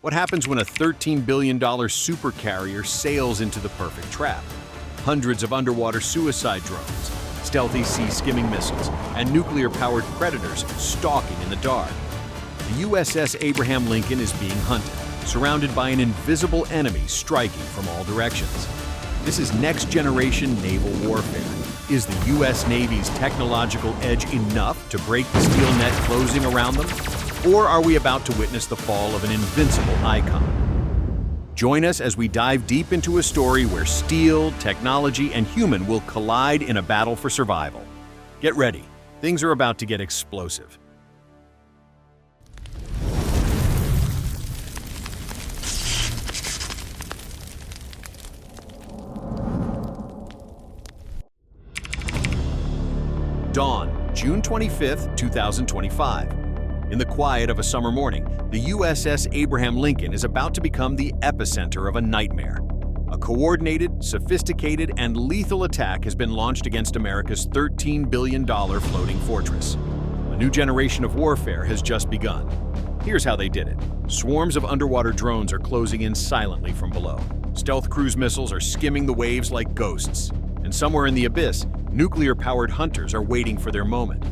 What happens when a $13 billion supercarrier sails into the perfect trap? Hundreds of underwater suicide drones, stealthy sea-skimming missiles, and nuclear-powered predators stalking in the dark. The USS Abraham Lincoln is being hunted, surrounded by an invisible enemy striking from all directions. This is next-generation naval warfare. Is the U.S. Navy's technological edge enough to break the steel net closing around them? Or are we about to witness the fall of an invincible icon? Join us as we dive deep into a story where steel, technology, and human will collide in a battle for survival. Get ready. Things are about to get explosive. Dawn, June 25, 2025. In the quiet of a summer morning, the USS Abraham Lincoln is about to become the epicenter of a nightmare. A coordinated, sophisticated, and lethal attack has been launched against America's $13 billion floating fortress. A new generation of warfare has just begun. Here's how they did it. Swarms of underwater drones are closing in silently from below. Stealth cruise missiles are skimming the waves like ghosts. And somewhere in the abyss, nuclear-powered hunters are waiting for their moment.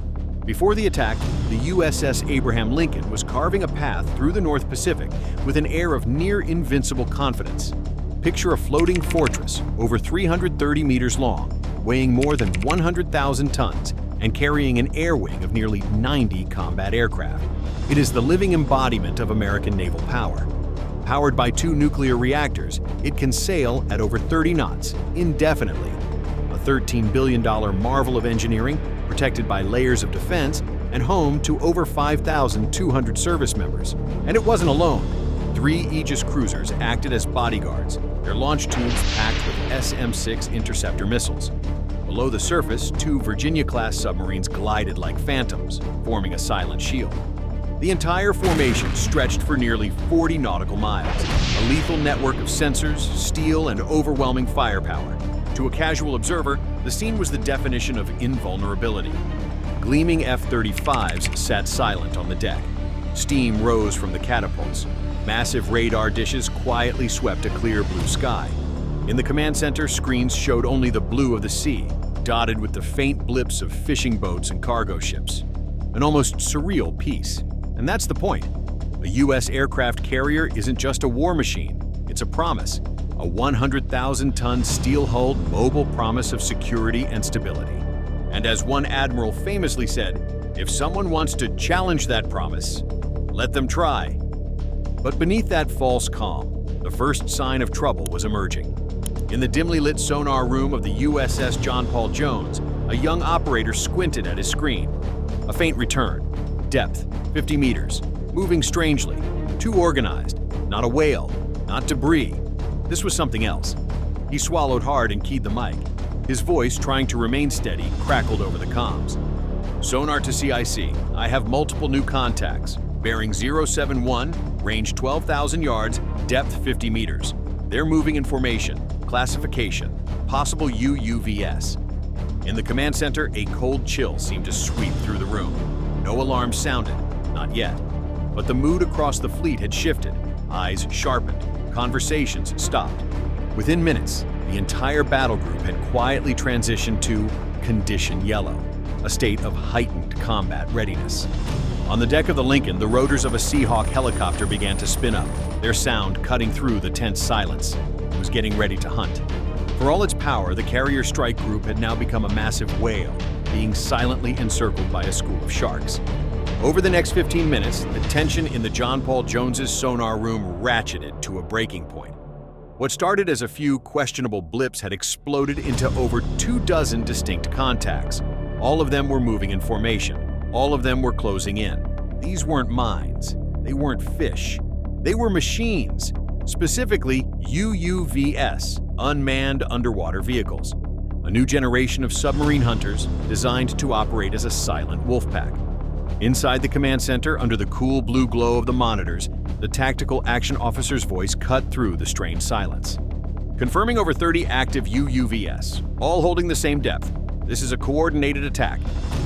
Before the attack, the USS Abraham Lincoln was carving a path through the North Pacific with an air of near-invincible confidence. Picture a floating fortress over 330 meters long, weighing more than 100,000 tons, and carrying an air wing of nearly 90 combat aircraft. It is the living embodiment of American naval power. Powered by 2 nuclear reactors, it can sail at over 30 knots, indefinitely. A $13 billion marvel of engineering, protected by layers of defense, and home to over 5,200 service members. And it wasn't alone. 3 Aegis cruisers acted as bodyguards, their launch tubes packed with SM-6 interceptor missiles. Below the surface, 2 Virginia-class submarines glided like phantoms, forming a silent shield. The entire formation stretched for nearly 40 nautical miles, a lethal network of sensors, steel, and overwhelming firepower. To a casual observer, the scene was the definition of invulnerability. Gleaming F-35s sat silent on the deck. Steam rose from the catapults. Massive radar dishes quietly swept a clear blue sky. In the command center, screens showed only the blue of the sea, dotted with the faint blips of fishing boats and cargo ships. An almost surreal peace. And that's the point. A U.S. aircraft carrier isn't just a war machine, it's a promise. A 100,000-ton steel-hulled mobile promise of security and stability. And as one admiral famously said, if someone wants to challenge that promise, let them try. But beneath that false calm, the first sign of trouble was emerging. In the dimly lit sonar room of the USS John Paul Jones, a young operator squinted at his screen. A faint return. Depth, 50 meters. Moving strangely. Too organized. Not a whale. Not debris. This was something else. He swallowed hard and keyed the mic. His voice, trying to remain steady, crackled over the comms. Sonar to CIC. I have multiple new contacts. Bearing 071, range 12,000 yards, depth 50 meters. They're moving in formation, classification, possible UUVS. In the command center, a cold chill seemed to sweep through the room. No alarm sounded, not yet. But the mood across the fleet had shifted. Eyes sharpened. Conversations stopped. Within minutes, the entire battle group had quietly transitioned to Condition Yellow, a state of heightened combat readiness. On the deck of the Lincoln, the rotors of a Seahawk helicopter began to spin up, their sound cutting through the tense silence. It was getting ready to hunt. For all its power, the carrier strike group had now become a massive whale, being silently encircled by a school of sharks. Over the next 15 minutes, the tension in the John Paul Jones's sonar room ratcheted to a breaking point. What started as a few questionable blips had exploded into over 24 distinct contacts. All of them were moving in formation. All of them were closing in. These weren't mines. They weren't fish. They were machines. Specifically, UUVS, unmanned underwater vehicles. A new generation of submarine hunters designed to operate as a silent wolfpack. Inside the command center, under the cool blue glow of the monitors, the tactical action officer's voice cut through the strained silence. Confirming over 30 active UUVS, all holding the same depth. This is a coordinated attack.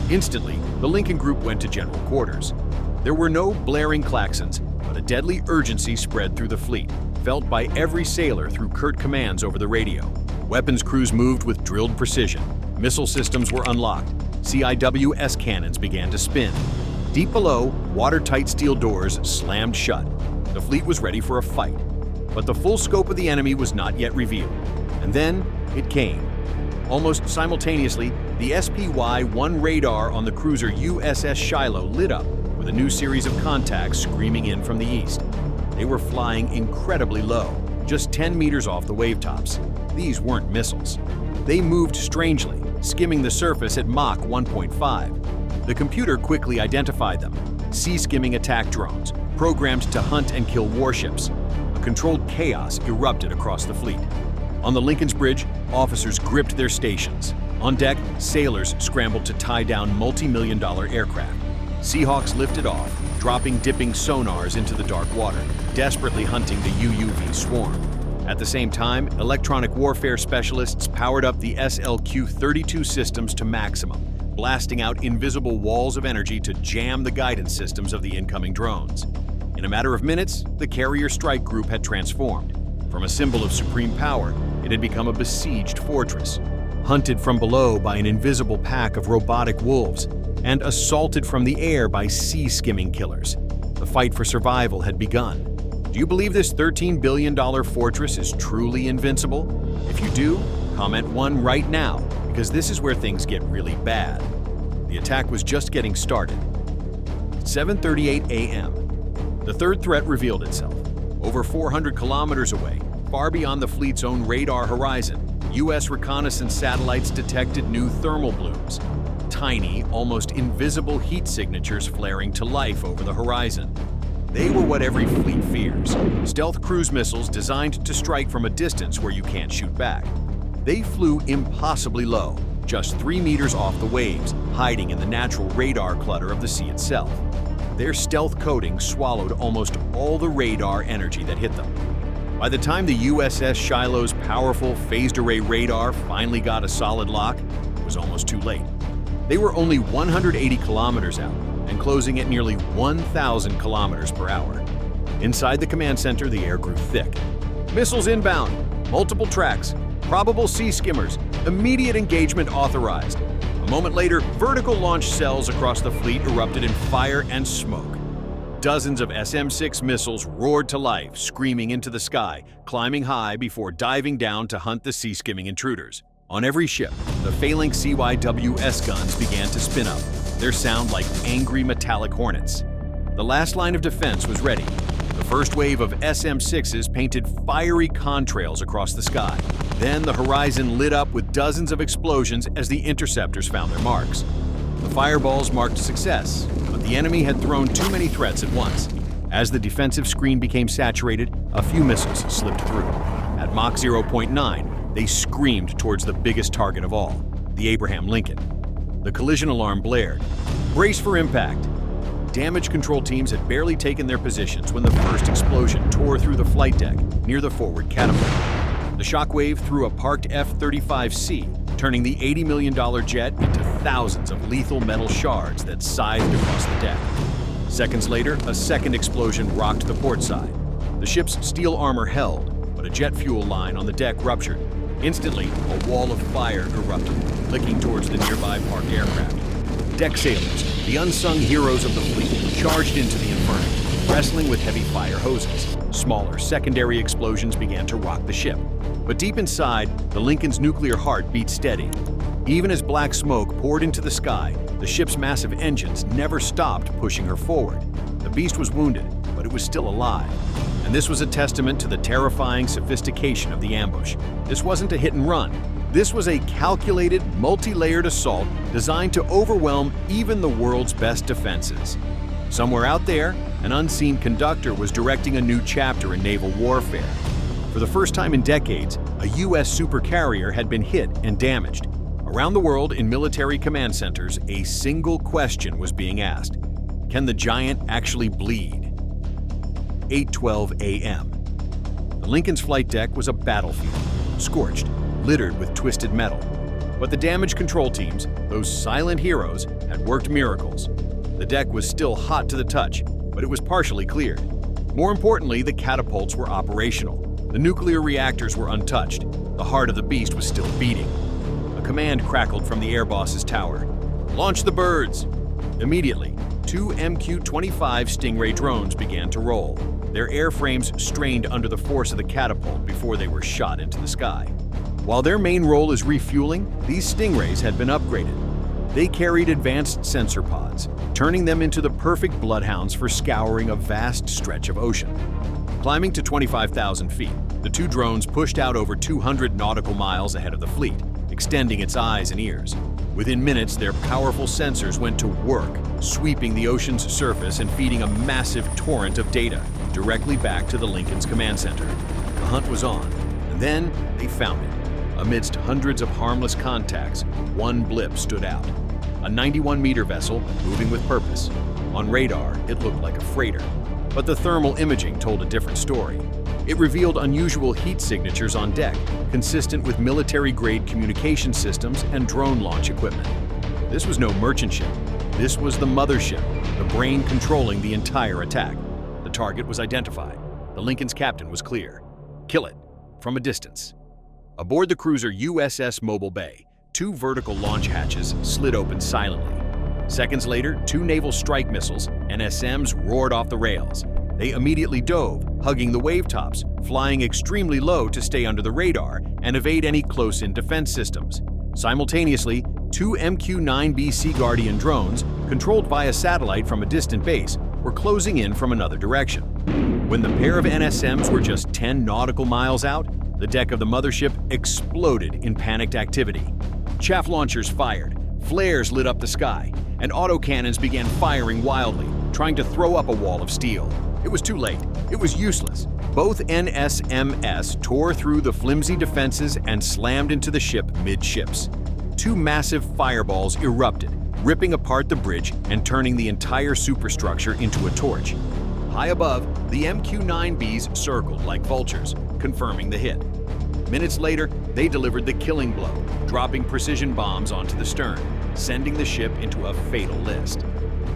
Instantly, the Lincoln Group went to general quarters. There were no blaring klaxons, But a deadly urgency spread through the fleet, felt by every sailor through curt commands over the radio. Weapons crews moved with drilled precision. Missile systems were unlocked. CIWS cannons began to spin. Deep below, watertight steel doors slammed shut. The fleet was ready for a fight. But the full scope of the enemy was not yet revealed. And then it came. Almost simultaneously, the SPY-1 radar on the cruiser USS Shiloh lit up with a new series of contacts screaming in from the east. They were flying incredibly low, just 10 meters off the wavetops. These weren't missiles. They moved strangely, skimming the surface at Mach 1.5. The computer quickly identified them: sea-skimming attack drones, programmed to hunt and kill warships. A controlled chaos erupted across the fleet. On the Lincoln's bridge, officers gripped their stations. On deck, sailors scrambled to tie down multi-million-dollar aircraft. Seahawks lifted off, dropping dipping sonars into the dark water, desperately hunting the UUV swarm. At the same time, electronic warfare specialists powered up the SLQ-32 systems to maximum, blasting out invisible walls of energy to jam the guidance systems of the incoming drones. In a matter of minutes, the carrier strike group had transformed. From a symbol of supreme power, it had become a besieged fortress, hunted from below by an invisible pack of robotic wolves, and assaulted from the air by sea-skimming killers. The fight for survival had begun. Do you believe this $13 billion fortress is truly invincible? If you do, comment 1 right now, because this is where things get really bad. The attack was just getting started. 7:38 a.m. The third threat revealed itself. Over 400 kilometers away, far beyond the fleet's own radar horizon, U.S. reconnaissance satellites detected new thermal blooms. Tiny, almost invisible heat signatures flaring to life over the horizon. They were what every fleet fears: stealth cruise missiles designed to strike from a distance where you can't shoot back. They flew impossibly low, just 3 meters off the waves, hiding in the natural radar clutter of the sea itself. Their stealth coating swallowed almost all the radar energy that hit them. By the time the USS Shiloh's powerful phased array radar finally got a solid lock, it was almost too late. They were only 180 kilometers out and closing at nearly 1,000 kilometers per hour. Inside the command center, the air grew thick. Missiles inbound, multiple tracks, probable sea skimmers, immediate engagement authorized. A moment later, vertical launch cells across the fleet erupted in fire and smoke. Dozens of SM-6 missiles roared to life, screaming into the sky, climbing high before diving down to hunt the sea-skimming intruders. On every ship, the failing CYWS guns began to spin up, their sound like angry metallic hornets. The last line of defense was ready. The first wave of SM-6s painted fiery contrails across the sky. Then the horizon lit up with dozens of explosions as the interceptors found their marks. The fireballs marked success, but the enemy had thrown too many threats at once. As the defensive screen became saturated, a few missiles slipped through. At Mach 0.9, they screamed towards the biggest target of all, the Abraham Lincoln. The collision alarm blared. Brace for impact! Damage control teams had barely taken their positions when the first explosion tore through the flight deck near the forward catapult. The shockwave threw a parked F-35C, turning the $80 million jet into thousands of lethal metal shards that scythed across the deck. Seconds later, a second explosion rocked the port side. The ship's steel armor held, but a jet fuel line on the deck ruptured. Instantly, a wall of fire erupted, licking towards the nearby parked aircraft. Deck sailors, the unsung heroes of the fleet, charged into the inferno, wrestling with heavy fire hoses. Smaller, secondary explosions began to rock the ship. But deep inside, the Lincoln's nuclear heart beat steady. Even as black smoke poured into the sky, the ship's massive engines never stopped pushing her forward. The beast was wounded, but it was still alive. And this was a testament to the terrifying sophistication of the ambush. This wasn't a hit and run. This was a calculated, multi-layered assault designed to overwhelm even the world's best defenses. Somewhere out there, an unseen conductor was directing a new chapter in naval warfare. For the first time in decades, a U.S. supercarrier had been hit and damaged. Around the world, in military command centers, a single question was being asked: can the giant actually bleed? 8:12 a.m. The Lincoln's flight deck was a battlefield, scorched, littered with twisted metal. But the damage control teams, those silent heroes, had worked miracles. The deck was still hot to the touch, but it was partially cleared. More importantly, the catapults were operational. The nuclear reactors were untouched. The heart of the beast was still beating. A command crackled from the air boss's tower. "Launch the birds!" Immediately, two MQ-25 Stingray drones began to roll. Their airframes strained under the force of the catapult before they were shot into the sky. While their main role is refueling, these Stingrays had been upgraded. They carried advanced sensor pods, turning them into the perfect bloodhounds for scouring a vast stretch of ocean. Climbing to 25,000 feet, the two drones pushed out over 200 nautical miles ahead of the fleet, extending its eyes and ears. Within minutes, their powerful sensors went to work, sweeping the ocean's surface and feeding a massive torrent of data directly back to the Lincoln's command center. The hunt was on, and then they found it. Amidst hundreds of harmless contacts, one blip stood out. A 91-meter vessel moving with purpose. On radar, it looked like a freighter. But the thermal imaging told a different story. It revealed unusual heat signatures on deck, consistent with military-grade communication systems and drone launch equipment. This was no merchant ship. This was the mothership, the brain controlling the entire attack. The target was identified. The Lincoln's captain was clear. Kill it, from a distance. Aboard the cruiser USS Mobile Bay, two vertical launch hatches slid open silently. Seconds later, two naval strike missiles, NSMs, roared off the rails. They immediately dove, hugging the wave tops, flying extremely low to stay under the radar and evade any close-in defense systems. Simultaneously, two MQ-9B Sea Guardian drones, controlled via satellite from a distant base, were closing in from another direction. When the pair of NSMs were just 10 nautical miles out, the deck of the mothership exploded in panicked activity. Chaff launchers fired, flares lit up the sky, and autocannons began firing wildly, trying to throw up a wall of steel. It was too late. It was useless. Both NSMs tore through the flimsy defenses and slammed into the ship midships. Two massive fireballs erupted, ripping apart the bridge and turning the entire superstructure into a torch. High above, the MQ-9Bs circled like vultures, confirming the hit. Minutes later, they delivered the killing blow, dropping precision bombs onto the stern, sending the ship into a fatal list.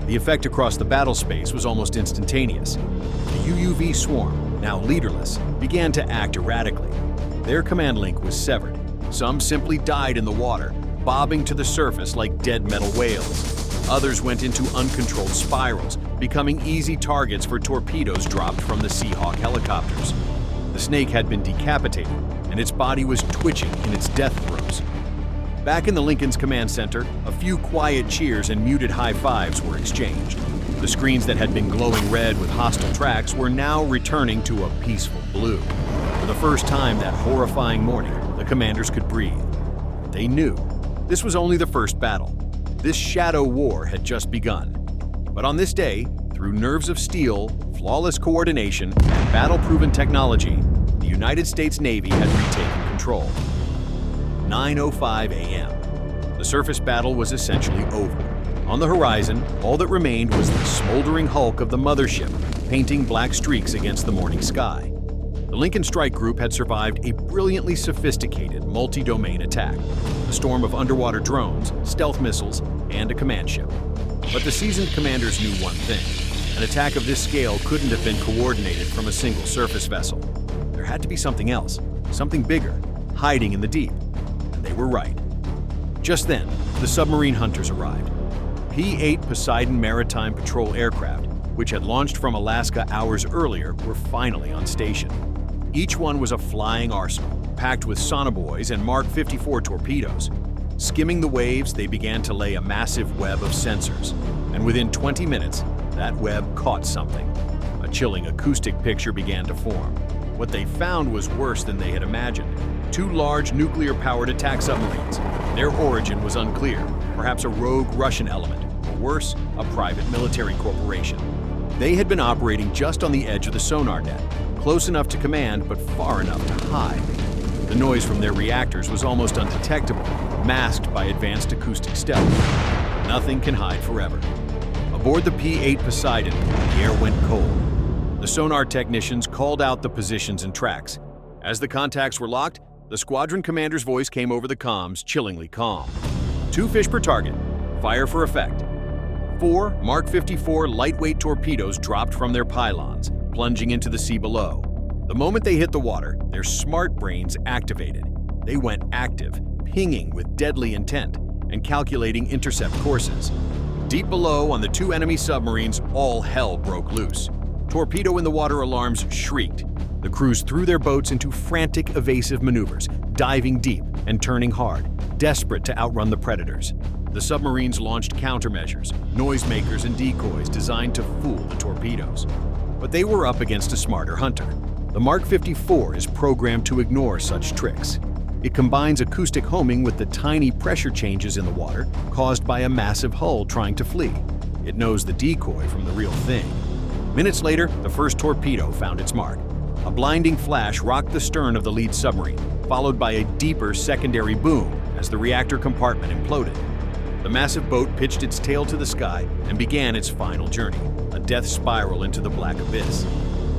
The effect across the battle space was almost instantaneous. The UUV swarm, now leaderless, began to act erratically. Their command link was severed. Some simply died in the water, bobbing to the surface like dead metal whales. Others went into uncontrolled spirals, becoming easy targets for torpedoes dropped from the Seahawk helicopters. The snake had been decapitated, and its body was twitching in its death throes. Back in the Lincoln's command center, a few quiet cheers and muted high fives were exchanged. The screens that had been glowing red with hostile tracks were now returning to a peaceful blue. For the first time that horrifying morning, the commanders could breathe. They knew this was only the first battle. This shadow war had just begun. But on this day, through nerves of steel, flawless coordination, and battle-proven technology, the United States Navy had retaken control. 9:05 a.m. The surface battle was essentially over. On the horizon, all that remained was the smoldering hulk of the mothership, painting black streaks against the morning sky. The Lincoln Strike Group had survived a brilliantly sophisticated multi-domain attack, a storm of underwater drones, stealth missiles, and a command ship. But the seasoned commanders knew one thing: an attack of this scale couldn't have been coordinated from a single surface vessel. There had to be something else, something bigger, hiding in the deep. And they were right. Just then, the submarine hunters arrived. P-8 Poseidon Maritime Patrol aircraft, which had launched from Alaska hours earlier, were finally on station. Each one was a flying arsenal, packed with sonobuoys and Mark 54 torpedoes. Skimming the waves, they began to lay a massive web of sensors. And within 20 minutes, that web caught something. A chilling acoustic picture began to form. What they found was worse than they had imagined. Two large nuclear-powered attack submarines. Their origin was unclear, perhaps a rogue Russian element, or worse, a private military corporation. They had been operating just on the edge of the sonar net, close enough to command but far enough to hide. The noise from their reactors was almost undetectable, masked by advanced acoustic stealth. Nothing can hide forever. Aboard the P-8 Poseidon, the air went cold. The sonar technicians called out the positions and tracks. As the contacts were locked, the squadron commander's voice came over the comms, chillingly calm. 2 fish per target. Fire for effect. 4 Mark 54 lightweight torpedoes dropped from their pylons, plunging into the sea below. The moment they hit the water, their smart brains activated. They went active, pinging with deadly intent and calculating intercept courses. Deep below, on the 2 enemy submarines, all hell broke loose. Torpedo in the water alarms shrieked. The crews threw their boats into frantic evasive maneuvers, diving deep and turning hard, desperate to outrun the predators. The submarines launched countermeasures, noisemakers and decoys designed to fool the torpedoes. But they were up against a smarter hunter. The Mark 54 is programmed to ignore such tricks. It combines acoustic homing with the tiny pressure changes in the water caused by a massive hull trying to flee. It knows the decoy from the real thing. Minutes later, the first torpedo found its mark. A blinding flash rocked the stern of the lead submarine, followed by a deeper secondary boom as the reactor compartment imploded. The massive boat pitched its tail to the sky and began its final journey, a death spiral into the black abyss.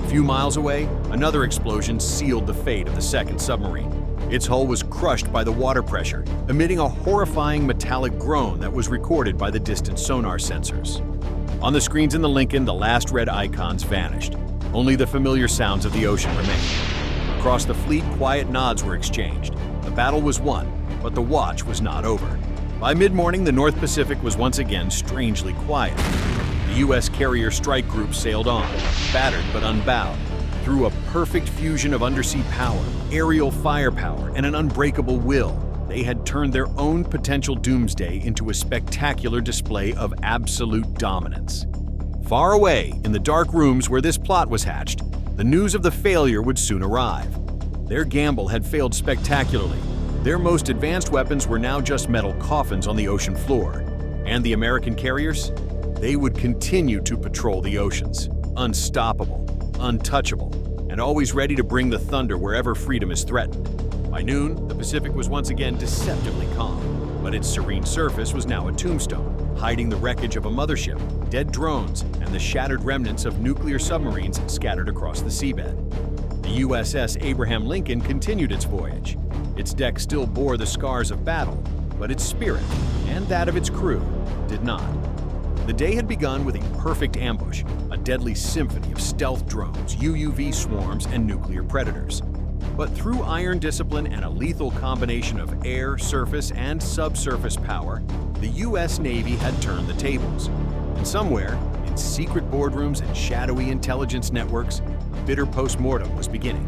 A few miles away, another explosion sealed the fate of the second submarine. Its hull was crushed by the water pressure, emitting a horrifying metallic groan that was recorded by the distant sonar sensors. On the screens in the Lincoln, the last red icons vanished. Only the familiar sounds of the ocean remained. Across the fleet, quiet nods were exchanged. The battle was won, but the watch was not over. By mid-morning, the North Pacific was once again strangely quiet. The U.S. carrier strike group sailed on, battered but unbowed. Through a perfect fusion of undersea power, aerial firepower, and an unbreakable will, they had turned their own potential doomsday into a spectacular display of absolute dominance. Far away, in the dark rooms where this plot was hatched, the news of the failure would soon arrive. Their gamble had failed spectacularly. Their most advanced weapons were now just metal coffins on the ocean floor. And the American carriers? They would continue to patrol the oceans, unstoppable, untouchable, and always ready to bring the thunder wherever freedom is threatened. By noon, the Pacific was once again deceptively calm, but its serene surface was now a tombstone, hiding the wreckage of a mothership, dead drones, and the shattered remnants of nuclear submarines scattered across the seabed. The USS Abraham Lincoln continued its voyage. Its deck still bore the scars of battle, but its spirit, and that of its crew, did not. The day had begun with a perfect ambush, a deadly symphony of stealth drones, UUV swarms, and nuclear predators. But through iron discipline and a lethal combination of air, surface, and subsurface power, the U.S. Navy had turned the tables. And somewhere, in secret boardrooms and shadowy intelligence networks, a bitter post-mortem was beginning.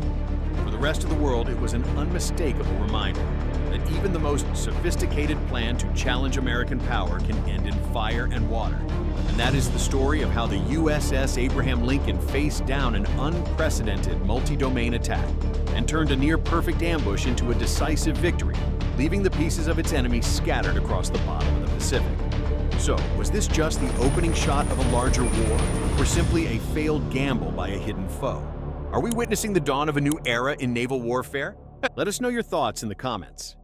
For the rest of the world, it was an unmistakable reminder that even the most sophisticated plan to challenge American power can end in fire and water. And that is the story of how the USS Abraham Lincoln faced down an unprecedented multi-domain attack and turned a near-perfect ambush into a decisive victory, leaving the pieces of its enemy scattered across the bottom of the Pacific. So, was this just the opening shot of a larger war, or simply a failed gamble by a hidden foe? Are we witnessing the dawn of a new era in naval warfare? Let us know your thoughts in the comments.